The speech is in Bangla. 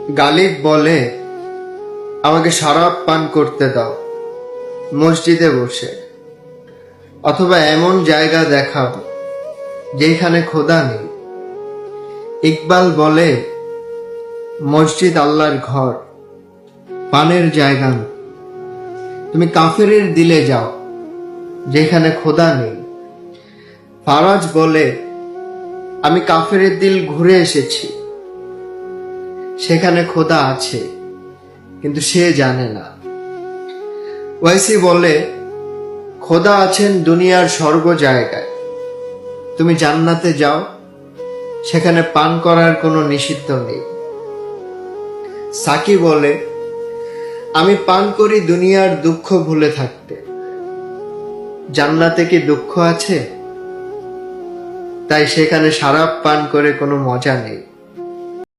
গালিব বলে, আমাকে শরাব পান করতে দাও মসজিদে বসে, অথবা এমন জায়গা দেখাও যেখানে খোদা নেই। ইকবাল বলে, মসজিদ আল্লাহর ঘর, পানের জায়গা না। তুমি কাফেরের দিলে যাও যেখানে খোদা নেই। ফারাজ বলে, আমি কাফেরের দিল ঘুরে এসেছি, সেখানে খোদা আছে কিন্তু সে জানে না। ওয়াইসি বলে, খোদা আছেন দুনিয়ার স্বর্গ জায়গায়, তুমি জান্নাতে যাও, সেখানে পান করার কোনো নিষিদ্ধ নেই। সাকি বলে, আমি পান করি দুনিয়ার দুঃখ ভুলে থাকতে, জান্নাতে কি দুঃখ আছে? তাই সেখানে শরাব পান করে কোনো মজা নেই।